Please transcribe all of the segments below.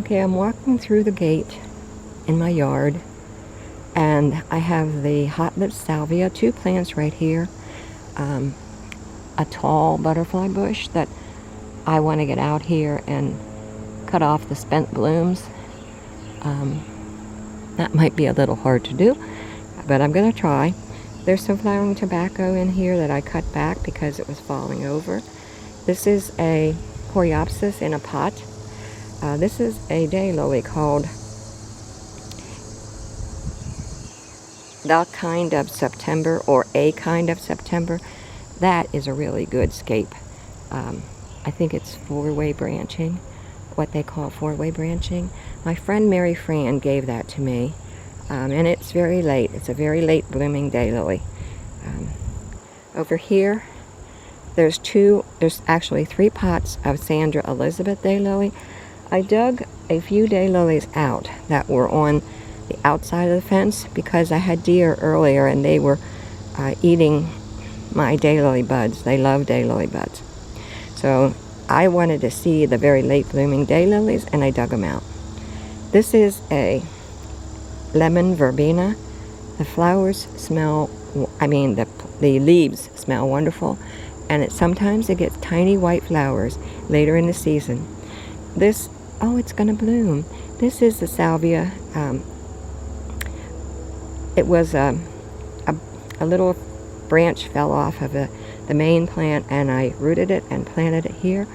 Okay, I'm walking through the gate in my yard, and I have the hot lips salvia, 2 plants right here. A tall butterfly bush that I want to get out here and cut off the spent blooms. That might be a little hard to do, but I'm going to try. There's some flowering tobacco in here that I cut back because it was falling over. This is a coreopsis in a pot. This is a daylily called The Kind of September, or A Kind of September. That is a really good scape. I think it's 4-way branching, what they call 4-way branching. My friend Mary Fran gave that to me, and it's very late. It's a very late blooming daylily. Over here, there's actually 3 pots of Sandra Elizabeth daylily. I dug a few daylilies out that were on the outside of the fence because I had deer earlier and they were eating my daylily buds. They love daylily buds. So I wanted to see the very late blooming daylilies, and I dug them out. This is a lemon verbena. The flowers smell, the leaves smell wonderful, and sometimes it gets tiny white flowers later in the season. It's going to bloom. This is the salvia. It was a little branch fell off of the main plant, and I rooted it and planted it here.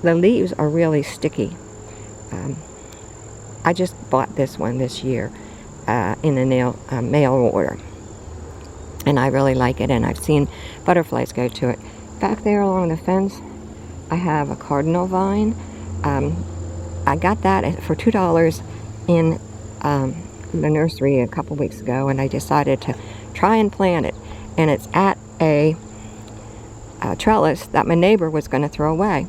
The leaves are really sticky. I just bought this one this year in the mail order, and I really like it, and I've seen butterflies go to it. Back there along the fence, I have a cardinal vine. I got that for $2 in the nursery a couple weeks ago, and I decided to try and plant it. And it's at a trellis that my neighbor was going to throw away.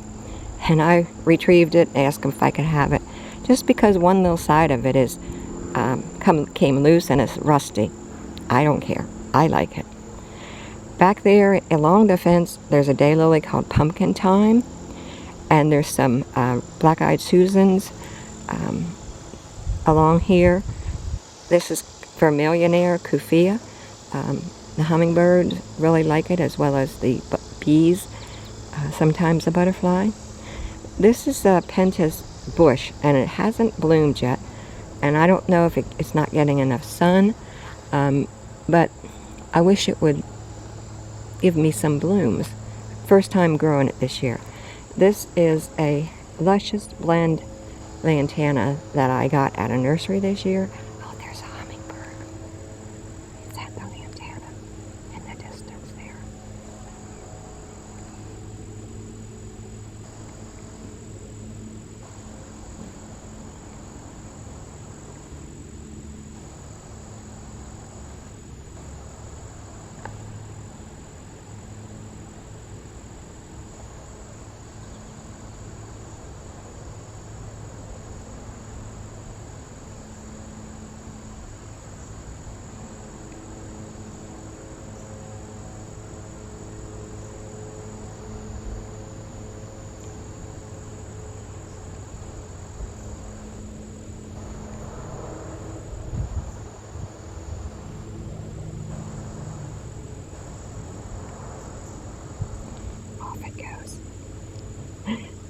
And I retrieved it, asked him if I could have it, just because one little side of it is came loose and it's rusty. I don't care. I like it. Back there along the fence, there's a daylily called Pumpkin Time, and there's some black-eyed Susans along here. This is Vermillionaire Kufia. The hummingbirds really like it, as well as the bees, sometimes a butterfly. This is a pentas bush, and it hasn't bloomed yet, and I don't know if it's not getting enough sun, but I wish it would give me some blooms. First time growing it this year. This is a luscious blend lantana that I got at a nursery this year. Oh, there's a hummingbird. It's at the lantana in the distance there.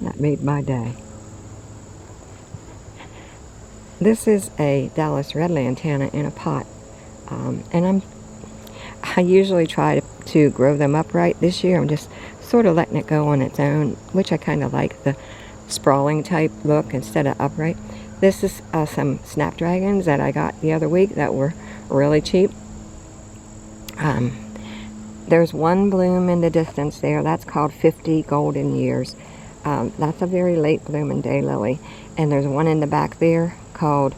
That made my day. This is a Dallas red lantana in a pot, and I usually try to grow them upright. This year I'm just sort of letting it go on its own, which I kind of like, the sprawling type look instead of upright. This is some snapdragons that I got the other week that were really cheap. There's one bloom in the distance there. That's called 50 Golden Years. That's a very late blooming daylily. And there's one in the back there called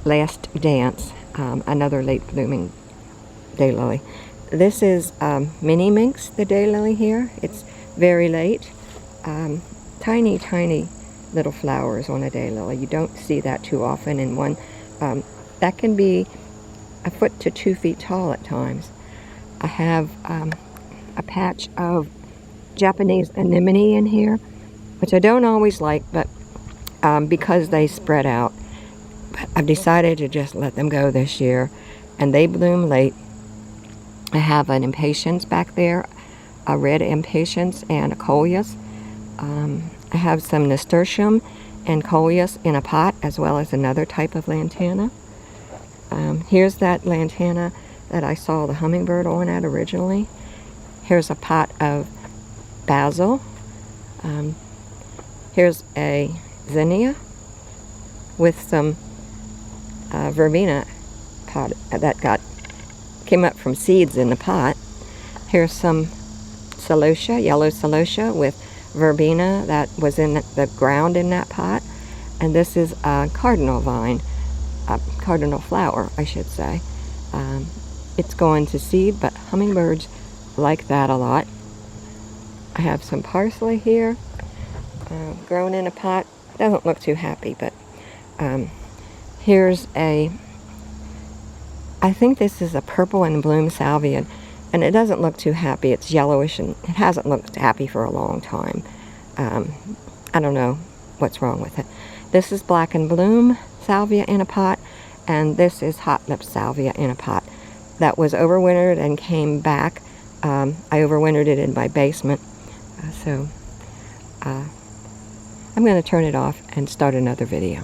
Last Dance, another late blooming daylily. This is Mini Minx, the daylily here. It's very late. Tiny, tiny little flowers on a daylily. You don't see that too often in one. That can be a foot to 2 feet tall at times. I have a patch of Japanese anemone in here, which I don't always like, but because they spread out. But I've decided to just let them go this year, and they bloom late. I have an impatiens back there, a red impatiens and a coleus. I have some nasturtium and coleus in a pot, as well as another type of lantana. Here's that lantana that I saw the hummingbird on at originally. Here's a pot of basil. Here's a zinnia with some verbena pot that came up from seeds in the pot. Here's some celosia, yellow celosia with verbena that was in the ground in that pot. And this is a cardinal vine, a cardinal flower, I should say. It's going to seed, but hummingbirds like that a lot. I have some parsley here, grown in a pot. Doesn't look too happy, but here's I think this is a purple and bloom salvia, and it doesn't look too happy. It's yellowish, and it hasn't looked happy for a long time. I don't know what's wrong with it. This is black and bloom salvia in a pot, and this is hot lip salvia in a pot. That was overwintered and came back. I overwintered it in my basement, so I'm going to turn it off and start another video.